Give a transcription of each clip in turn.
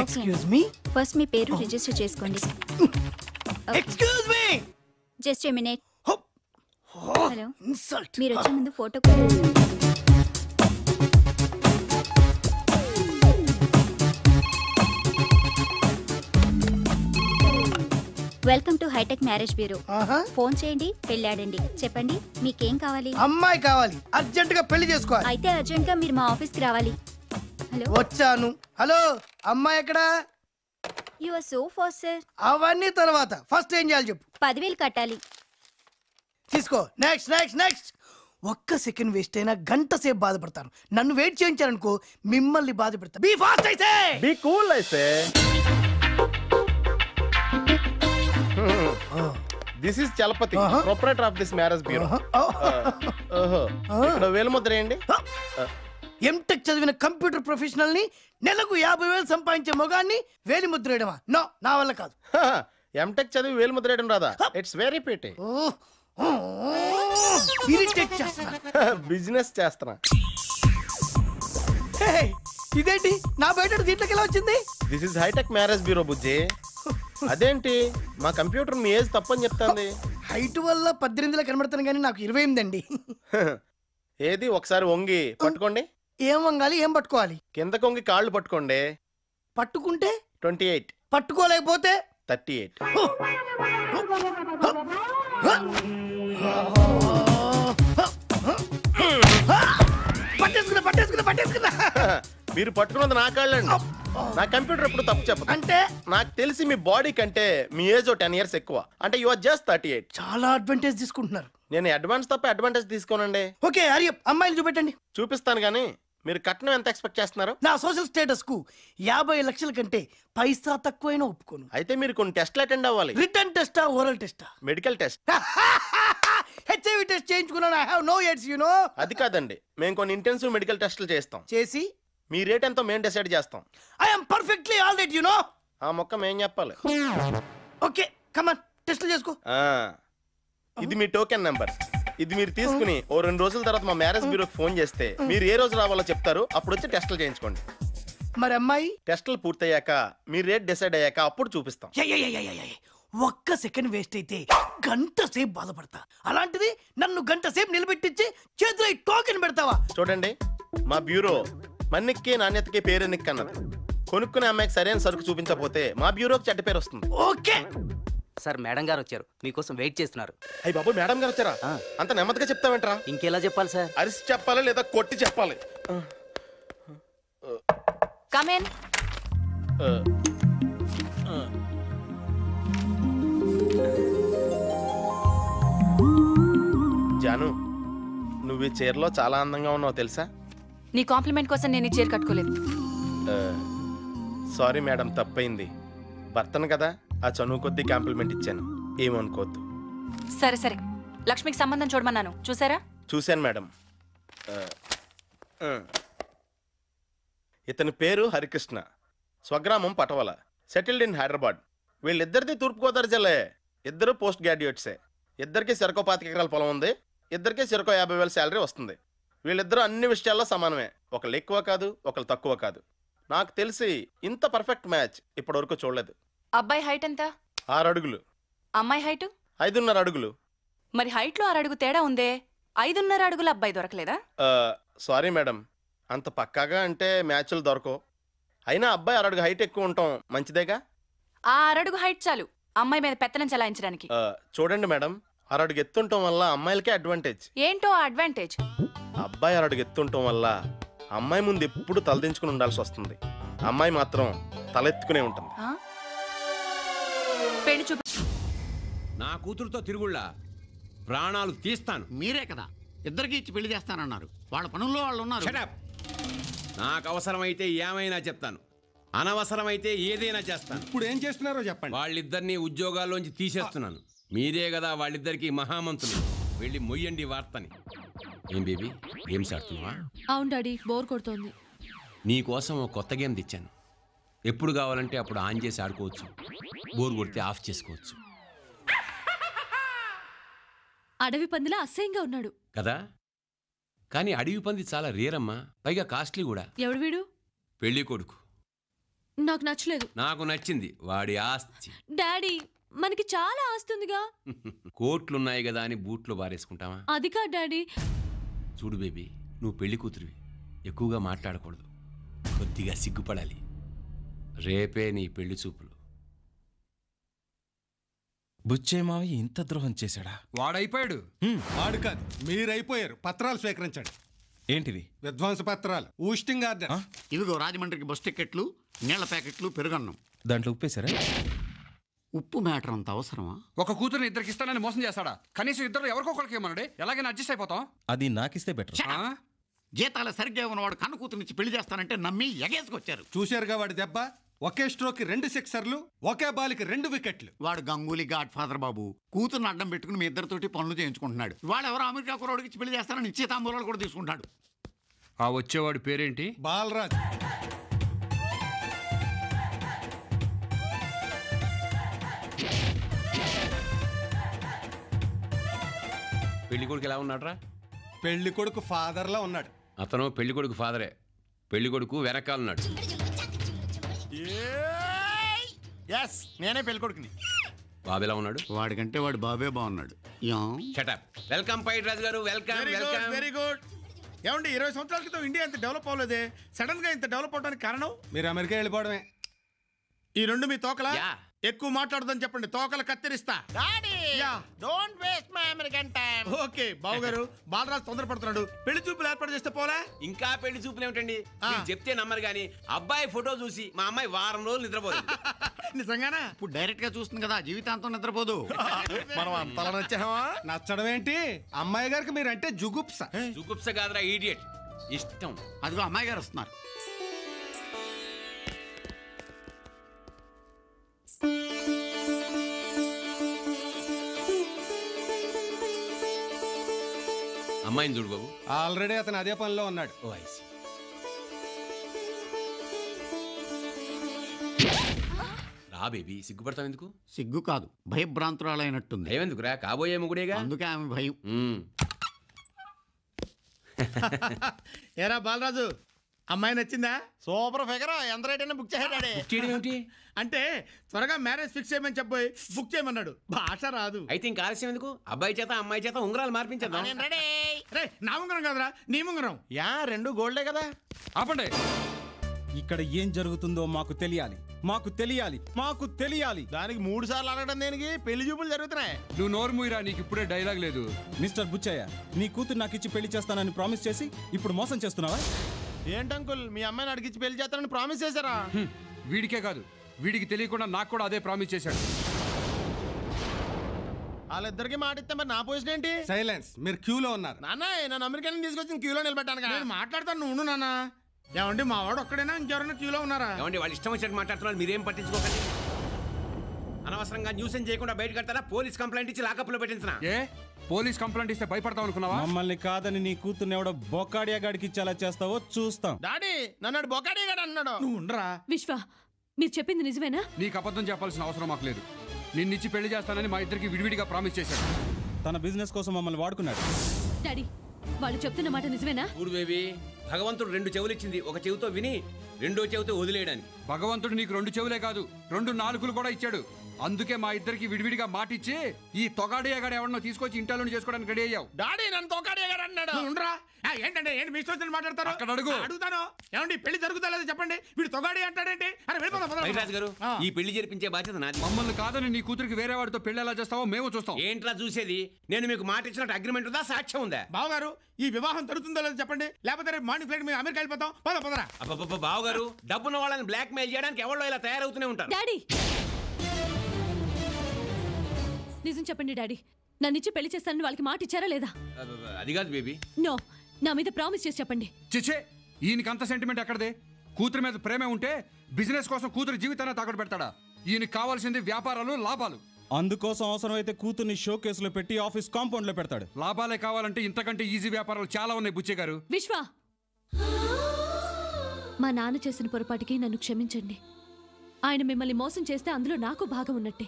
Excuse me first మీ పేరు register చేసుకోండి. Excuse me just a minute. Hello, insult. మీరు వచ్చే ముందు photo. Welcome to hi tech marriage bureau. Phone చేయండి, పెళ్ళాడండి. చెప్పండి మీకేం కావాలి? అమ్మాయి కావాలి, అర్జెంట్ గా పెళ్లి చేసుకోవాలి. అయితే అర్జెంట్ గా మీరు మా ఆఫీస్ కి రావాలి. హలో, వచ్చాను. హలో, అమ్మాయి ఎక్కడా? You are so fast sir. అవన్నీ తర్వాత ఫస్ట్ ఏం చేయాలి చెప్పు. 10,000 కట్టాలి. తీసుకో. Next next next. ఒక్క సెకండ్ వేస్ట్ అయినా గంట సేపు బాధపడతాను. నన్ను వెయిట్ చేయించారనుకో మిమ్మల్ని బాధ పెడతా. బీ ఫాస్ట్ అయితే. బీ కూల్ అయితే. This is Chalapathi, proprietor of this marriage bureau. ఇక్కడ వేలుముద్ర ఏంటి? ఎంటెక్ చదివిన కంప్యూటర్ ప్రొఫెషనల్ ని నెలకు 50,000 సంపాదించే మొగాన్ని వేలిముద్ర వేయడమా? నో, నా వల్ల కాదు. ఎంటెక్ చదివి వేలుముద్ర వేయడం రాదా? It's very pity. ఇరిటేట్ చేస్తున్నా. బిజినెస్ చేస్తున్నా. ఇదేంటి నా బయట దీంట్లోకి ఎలా వచ్చింది? This is hi-tech marriage bureau Bujji. అదేంటి మా కంప్యూటర్ మీ ఏజ్ తప్పని చెప్తాంది? హైట్ వల్ల 18 కనబడతాను కానీ నాకు 28 అండి. ఏది ఒకసారి వంగి పట్టుకోండి. ఏం వంగాలి, ఏం పట్టుకోవాలి? కిందకు వంగి కాళ్ళు పట్టుకోండి. పట్టుకుంటే 28, పట్టుకోలేకపోతే 38. పట్టేసుకున్నా పట్టేసుకున్నా పట్టేసుకున్నా. మీరు పట్టుకున్నది నా కాళ్ళండి. నా కంప్యూటర్ ఎప్పుడు తప్పు చెప్పదు. అంటే నాకు తెలిసి మీ బాడీ కంటే మీ ఏజ్ 10 years ఎక్కువ. అంటే యు ఆర్ జస్ట్ 38. చాలా అడ్వాంటేజ్ తీసుకుంటున్నారు. నేను అడ్వాన్స్ తప్ప అడ్వాంటేజ్ తీసుకోనండి. ఓకే హరియప్, అమ్మాయిలు చూపెట్టండి. చూపిస్తాను కానీ మీరు కట్నం ఎంత ఎక్స్పెక్ట్ చేస్తున్నారు? నా సోషల్ స్టేటస్ కు 50 లక్షల కంటే పైసా తక్కువైనా ఒప్పుకోను. అయితే మీరు కొన్ని టెస్ట్లు అటెండ్ అవ్వాలి. రిటర్న్ టెస్టా, ఓరల్ టెస్టా? Medical test. హెచ్ఐవి టెస్ట్ చేయించుకున్నాను. I have no AIDS you know. అది కాదండి, మేము కొన్ని ఇంటెన్సివ్ మెడికల్ టెస్టులు చేస్తాం. చేసి మీ రేట్ ఎంతో మేము డిసైడ్ చేస్తాం. I am perfectly all right you know. ఆ మొక్క మేం చెప్పాలి. ఓకే కమ్ ఆన్, టెస్ట్లు చేసుకో. ఇది మీ టోకెన్ నెంబర్. ఇది మీరు తీసుకుని ఓ 2 రోజుల తర్వాత మా మ్యారేజ్ బ్యూరోకి ఫోన్ చేస్తే మీరు ఏ రోజు రావాలో చెప్తారు. అప్పుడు వచ్చి టెస్టులు చేయించుకోండి. మరి అమ్మాయి? టెస్టులు పూర్తయ్యాక మీ రేట్ డిసైడ్ అయ్యాక అప్పుడు చూపిస్తాం. ఒక్క సెకండ్ వేస్ట్ అయితే గంట సేపు బాధపడతా. అలాంటిది నన్ను గంట సేపు నిలబెట్టించి చేతిలో టోకెన్ పెడతావా? చూడండి, మా బ్యూరో మన్నిక్కి నాణ్యతకి పేరెన్నిక్ అన్నది. కొనుక్కునే అమ్మాయికి సరైన సరుకు చూపించకపోతే మా బ్యూరోకి చెడ్డ పేరు వస్తుంది. ఓకే సార్, మేడం గారు వచ్చారు, మీకోసం వెయిట్ చేస్తున్నారు. అయ్యి బాబు, మేడం గారు వచ్చారా? అంత నెమ్మదిగా చెప్తావేంట్రా? ఇంకెలా చెప్పాలి సార్? అరిసి చెప్పాలి లేదా కొట్టి చెప్పాలి? Come in. జాను, నువ్వు ఈ చీరలో చాలా అందంగా ఉన్నావు తెలుసా? నీ కాంప్లిమెంట్ కోసం నేను ఈ చీర కట్టుకోలేదు. సారీ మేడం, తప్పైంది. భర్తను కదా, ఆ చనువు కొద్దీ కాంప్లిమెంట్ ఇచ్చాను, ఏమనుకోవద్దు. సరే సరే, లక్ష్మికి సంబంధం చూడమన్నాను, చూసారా? చూశాను మేడం. ఇతని పేరు హరికృష్ణ, స్వగ్రామం పటవల, సెటిల్డ్ ఇన్ హైదరాబాద్. వీళ్ళిద్దరిది తూర్పుగోదావరి జిల్లా. ఇద్దరు పోస్ట్ గ్రాడ్యుయేట్సే. ఇద్దరికి చెరకో 25 ఎకరాల పొలం ఉంది. ఇద్దరికి చెరకో 50,000 శాలరీ వస్తుంది. వీళ్ళిద్దరూ అన్ని విషయాల్లో సమానమే. ఒకళ్ళు ఎక్కువ కాదు, ఒకళ్ళు తక్కువ కాదు. నాకు తెలిసి ఇంత పర్ఫెక్ట్ మ్యాచ్ ఇప్పటివరకు చూడలేదు. అబ్బాయి హైట్ ఎంత? 6 అడుగులు. అమ్మాయి హైట్ 5.5 అడుగులు. మరి హైట్లో 6 అడుగు తేడా ఉందే. 5.5 అడుగుల అబ్బాయి దొరకలేదా? సారీ మేడం, అంత పక్కాగా అంటే మ్యాచ్లు దొరకవు. అయినా అబ్బాయి 6 అడుగు హైట్ ఎక్కువ ఉండటం మంచిదేగా. ఆ 6 అడుగు హైట్ చాలు అమ్మాయి మీద పెత్తనం చెలాయించడానికి. చూడండి మేడం, 6 అడుగు ఎత్తుండటం వల్ల అమ్మాయిలకే అడ్వాంటేజ్. ఏంటో అడ్వాంటేజ్? అబ్బాయి 6 అడుగు ఎత్తుండటం వల్ల అమ్మాయి ముందు ఎప్పుడు తలదించుకుని ఉండాల్సి వస్తుంది. అమ్మాయి మాత్రం తలెత్తుకునే ఉంటుంది. పెళ్లి చూపి. నా కూతురుతో తిరుగుళ్ళ ప్రాణాలు తీస్తాను. మీరే కదా ఇద్దరికి ఇచ్చి పెళ్లి చేస్తానన్నారు. వాళ్ళ పనుల్లో వాళ్ళు ఉన్నారు. నాకు అవసరమైతే ఏమైనా చెప్తాను, అనవసరమైతే ఏదైనా చేస్తాను. ఇప్పుడు ఏం చేస్తున్నారో చెప్పండి. వాళ్ళిద్దరిని ఉద్యోగాల్లోంచి తీసేస్తున్నాను. మీరే కదా వాళ్ళిద్దరికి మహామంతులు. వెళ్ళి మొయ్యండి వార్తని. ఏం బేబీ, గేమ్స్ ఆడుతున్నావా? అవును డాడీ, బోర్ కొడుతోంది. నీకోసం ఒక కొత్త గేమ్ తెచ్చాను. ఎప్పుడు కావాలంటే అప్పుడు ఆన్ చేసి ఆడుకోవచ్చు, బోర్ కొడితే ఆఫ్ చేసుకోవచ్చు. అడవి పందిలా అసహ్యంగా ఉన్నాడు కదా, కానీ అడవి పంది చాలా రేరమ్మా, పైగా కాస్ట్లీ కూడా. ఎవడు వీడు? పెళ్లి కొడుకు. నాకు నచ్చలేదు. నాకు నచ్చింది వాడి ఆస్తి. డాడీ మనకి చాలా ఆస్తుందిగా. కోట్లున్నాయి కదా అని బూట్లు బారేసుకుంటావా? అది కాదు డాడీ. చూడు బేబీ, నువ్వు పెళ్లి కూతురివి, ఎక్కువగా మాట్లాడకూడదు, కొద్దిగా సిగ్గుపడాలి. రేపే నీ పెళ్లి చూపులు. బుచ్చయ్య మావయ్య ఇంత ద్రోహం చేశాడా? వాడైపోయాడు. వాడు కాదు, మీరైపోయారు. పత్రాలు స్వీకరించండి. ఏంటివి? విధ్వంస పత్రాలు, ఊస్టింగ్ ఆర్డర్. ఇవిగో రాజమండ్రికి బస్ టికెట్లు, నీళ్ల ప్యాకెట్లు, పెరుగన్నం. దాంట్లో ఉప్పేశారా? ఉప్పు మ్యాటర్ అంత అవసరమా? ఒక కూతురుని ఇద్దరికి ఇస్తానని మోసం చేస్తాడా? కనీసం ఇద్దరు ఎవరికొకరికి ఏమన్నాడే, ఎలాగైనా అడ్జస్ట్ అయిపోతాం. అది నాకిస్తే బెటర్. జీతాల సరిగ్గా ఉన్నవాడు కన్ను కూతురునిచ్చి పెళ్లి చేస్తానంటే నమ్మి ఎగేసుకొచ్చారు. చూశారుగా వాడి దెబ్బ. ఒకే స్ట్రోక్ 2 సిక్సర్లు, ఒకే బాల్కి 2 వికెట్లు. వాడు గంగూలీ గాడ్ ఫాదర్ బాబు. కూతురుని అడ్డం పెట్టుకుని మీ ఇద్దరితోటి పనులు చేయించుకుంటున్నాడు. వాడు ఎవరో అమెరికా కుర్రోడికి పెళ్లి చేస్తానని నిశ్చితాంబూలాలు కూడా తీసుకుంటాడు. ఆ వచ్చేవాడు పేరేంటి? బాలరాజ్. పెళ్లి కొడుకు ఎలా ఉన్నాడ్రా? పెళ్లి కొడుకు ఫాదర్ లా ఉన్నాడు. అతను పెళ్లి కొడుకు ఫాదరే. పెళ్లి కొడుకు వెనకాలన్నాడు. నేనే పెళ్లి కొడుకుని. బాబు ఎలా ఉన్నాడు? వాడికంటే వాడు బాబే బాగున్నాడు. షటప్. వెల్కమ్ పైట్ రాజు గారు. Welcome welcome. Very good. ఏమండి 20 సంవత్సరాల క్రితం ఇండియా ఇంత డెవలప్ అవ్వలేదే, సడన్ గా ఇంత డెవలప్ అవడానికి కారణం? మీరు అమెరికా వెళ్ళిపోవడమే. ఈ 2 మీ తోకలా? ఎక్కువ మాట్లాడదని చెప్పండి, తోకలు కత్తిరిస్తా. ఓకే బాబు గారు, బాలరాజు తొందరపడుతున్నాడు. పెళ్లి చూపులు ఏర్పాటు చేస్తే పోలే? ఇంకా పెళ్లి చూపులు ఏమిటండి, చెప్తే నమ్మరు గాని అబ్బాయి ఫోటో చూసి మా అమ్మాయి వారం రోజులు నిద్రపోదు. నిజంగానా? ఇప్పుడు డైరెక్ట్ గా చూస్తుంది కదా, జీవితాంతం నిద్రపోదు. మనం అంతలా నచ్చామా? నచ్చడం ఏంటి, అమ్మాయి గారికి మీరంటే జుగుప్స. జుగుప్స కాదురా, ఈడియట్. ఇష్టం. అదిగో అమ్మాయి గారు వస్తున్నారు. అమ్మాయిని చూడు బాబు. ఆల్రెడీ అతను అదే పనిలో ఉన్నాడు. ఓ ఐసి. రా బేబీ, సిగ్గుపడతావు ఎందుకు? సిగ్గు కాదు, భయభ్రాంతురాలైనట్టుంది. భయం ఎందుకురా, కాబోయే ముగుడేగా. అందుకే ఆమె భయం. ఏరా బాలరాజు, అమ్మాయి నచ్చిందా? Super figure. ఎంత రేట్ అయినా బుక్ చేయాలి. అంటే త్వరగా మ్యారేజ్ ఫిక్స్ చేయమని చెప్పి బుక్ చేయమన్నాడు. భాష రాదు. అయితే ఇంకా ఆలస్యం ఎందుకు, అబ్బాయి చేత అమ్మాయి చేత ఉంగరాలు మార్పించేద్దాం. నా ఉంగరం కాదురా, నీ ఉంగరం. యా, 2 గోల్డే కదా. ఆపండి. ఇక్కడ ఏం జరుగుతుందో మాకు తెలియాలి, మాకు తెలియాలి, మాకు తెలియాలి. దానికి 3 సార్లు అడగడం దేనికి? పెళ్లి చూపులు జరుగుతున్నాయి. నువ్వు నోరు మూయిరా, నీకు ఇప్పుడే డైలాగ్ లేదు. మిస్టర్ బుచ్చయ్య, నీ కూతురు నాకు ఇచ్చి పెళ్లి చేస్తానని ప్రామిస్ చేసి ఇప్పుడు మోసం చేస్తున్నావా? ఏంటంకుల్, మీ అమ్మాయిని అడిగిచ్చి పెళ్లి చేస్తానని ప్రామిస్ చేశారా? వీడికే కాదు, వీడికి తెలియకుండా నాకు కూడా అదే ప్రామిస్ చేశాడు. వాళ్ళిద్దరికి మాట ఇస్తే మరి నా పొజిషన్ ఏంటి? సైలెన్స్. మీరు క్యూలో ఉన్నారు. నాన్న, నన్ను అమెరికా నుంచి తీసుకొచ్చి క్యూలో నిలబెట్టాను. నేను మాట్లాడతాను, నువ్వు నాన్న. ఏమండి, మా వాడు ఒక్కడైనా ఇంకెవరైనా క్యూలో ఉన్నారా? ఏమండి, వాళ్ళు ఇష్టం వచ్చినట్టు మాట్లాడుతున్నారు, మీరేం పట్టించుకోకండి. అనవసరంగా న్యూసెన్స్ చేయకుండా బయట కడతారా? పోలీస్ కంప్లైంట్ ఇచ్చి లాకప్లో పెట్టించిన. ఏ పోలీస్ కంప్లైంట్ ఇస్తే భయపడతావు అనుకున్నావా? మమ్మల్ని కాదని నీ కూతుర్ని ఎవడో బొక్కాడియా గాడికి ఇచ్చేలా చేస్తావో చూస్తాం. డాడీ, నన్ను బొకాడియా గాడు అన్నాడు. నువ్వు ఉండరా? విశ్వ, మీరు చెప్పింది నిజమేనా? నీకు అబద్ధం చెప్పాల్సిన అవసరం మాకు లేదు. నిన్నిచ్చి పెళ్లి చేస్తానని మా ఇద్దరికి విడివిడిగా ప్రామిస్ చేశాడు. తన బిజినెస్ కోసం మమ్మల్ని వాడుకున్నాడు. డాడీ, వాళ్ళు చెప్తున్న మాట నిజమేనా? చూడు బేబీ, భగవంతుడు 2 చెవులు ఇచ్చింది, ఒక చెవితో విని రెండో చెవితో వదిలేయడానికి. భగవంతుడు నీకు 2 చెవులే కాదు, 2 నాలుకలు కూడా ఇచ్చాడు. అందుకే మా ఇద్దరికి విడివిడిగా మాటిచ్చి ఈ తొగాడియాగాడు ఎవరినో తీసుకొచ్చి ఇంటర్వ్యూ చేసుకోవడానికి రెడీ అయ్యావు. డాడీ, నన్ను తొగాడియా గాడు అన్నాడు. ఉండరా? ఏంటంటే ఏంటి మీ ఇష్టం మాట్లాడతారు? అక్కడ అడుగు. అడుగుతాను. ఏమండి, పెళ్లి జరుగుతా లేదా చెప్పండి. వీడు తొగాడి అంటాడేంటి? అరే రాజు గారు, ఈ పెళ్లి జరిపించే బాధ్యత నాది. మమ్మల్ని కాదని నీ కూతురికి వేరే వాడితో పెళ్లి ఎలా చేస్తావో మేము చూస్తాం. ఏంట్రా చూసేది? నేను మీకు మాట ఇచ్చినట్టు అగ్రిమెంట్ ఉందా, సాక్ష్యం ఉందా? బావగారు, ఈ వివాహం జరుగుతుందో లేదో చెప్పండి, లేకపోతే రేపు మార్నింగ్ ఫ్లైట్ మీద అమెరికా వెళ్ళిపోతాం. పదరా. అబ్బబ్బబ్బ, బావగారు, డబ్బున్న వాళ్ళని బ్లాక్ మెయిల్ చేయడానికి ఎవరో ఇలా తయారవుతూనే ఉంటారు. డాడీ, నిజం చెప్పండి డాడీ, నన్నిచ్చి పెళ్లి చేస్తానని వాళ్ళకి మాట ఇచ్చారా లేదా? అది కాదు బేబీ. నో, నా మీద ప్రామిస్ చేసి చెప్పండి. చిచ్చే, ఈయనకి అంత సెంటిమెంట్ ఎక్కడదే? కూతురు మీద ప్రేమే ఉంటే బిజినెస్ కోసం కూతురు జీవితాన్ని తాకట్టు పెడతాడా? ఈయనకి కావాల్సింది వ్యాపారాలు, లాభాలు. అందుకోసం అవసరమైతే కూతుర్ని షో కేసులో పెట్టి ఆఫీస్ కాంపౌండ్ లో పెడతాడు. లాభాలే కావాలంటే ఇంతకంటే ఈజీ వ్యాపారాలు చాలా ఉన్నాయి బుచ్చే గారు. విశ్వ, మా నాన్న చేసిన పొరపాటుకి నన్ను క్షమించండి. ఆయన మిమ్మల్ని మోసం చేస్తే అందులో నాకు భాగం ఉన్నట్టే.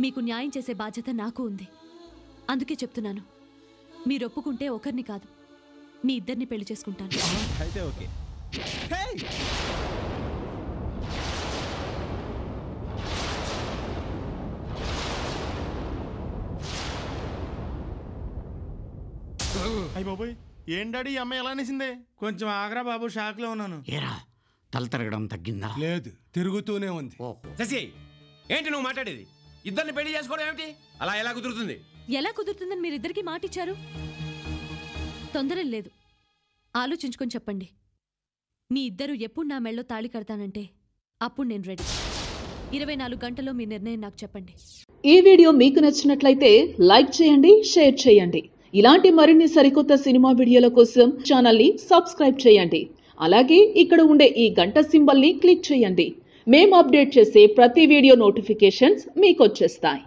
మీకు న్యాయం చేసే బాధ్యత నాకు ఉంది. అందుకే చెప్తున్నాను, మీరు ఒప్పుకుంటే ఒకరిని కాదు, మీ ఇద్దరిని పెళ్లి చేసుకుంటాను. అయితే ఓకే. అయ్య బాబోయ్, ఏం డాడీ ఈ అమ్మాయి ఎలా అనేసిందే? కొంచెం ఆగ్రా బాబు, షాక్ లో ఉన్నాను. ఏరా తల తిరగడం తగ్గిందా? లేదు, తిరుగుతూనే ఉంది. శశి, ఏంటి నువ్వు మాట్లాడేది? ఇద్దరిని పెళ్లి చేసుకోవడం ఏమిటి? అలా ఎలా కుదురుతుంది? ఎలా కుదురుతుందని మీరిద్దరికి మాటిచ్చారు? తొందర లేదు, ఆలోచించుకొని చెప్పండి. మీ ఇద్దరు ఎప్పుడు నా మెళ్ళో తాళి కడతానంటే అప్పుడు నేను రెడీ. 24 గంటల్లో మీ నిర్ణయం నాకు చెప్పండి. ఈ వీడియో మీకు నచ్చినట్లయితే లైక్ చేయండి, షేర్ చేయండి. ఇలాంటి మరిన్ని సరికొత్త సినిమా వీడియోల కోసం ఛానల్ని సబ్స్క్రైబ్ చేయండి. అలాగే ఇక్కడ ఉండే ఈ గంట సింబల్ని క్లిక్ చేయండి. మేము అప్డేట్ చేసే ప్రతి వీడియో నోటిఫికేషన్స్ మీకు వచ్చేస్తాయి.